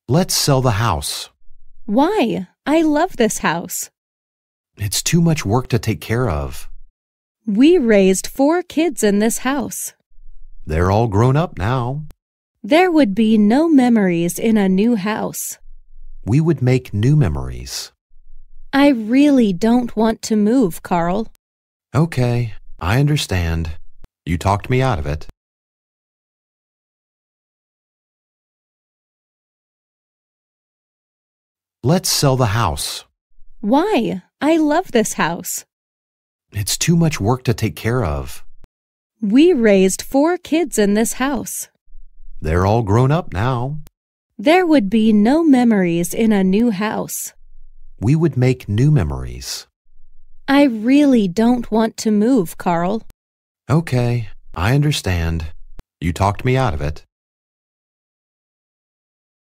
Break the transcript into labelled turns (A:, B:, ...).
A: Let's sell the house.
B: Why? I love this house.
A: It's too much work to take care of.
B: We raised 4 kids in this house.
A: They're all grown up now.
B: There would be no memories in a new house.
A: We would make new memories.
B: I really don't want to move, Carl.
A: Okay, I understand. You talked me out of it. Let's sell the house.
B: Why? I love this house.
A: It's too much work to take care of.
B: We raised 4 kids in this house.
A: They're all grown up now.
B: There would be no memories in a new house.
A: We would make new memories.
B: I really don't want to move, Carl.
A: Okay, I understand. You talked me out of it.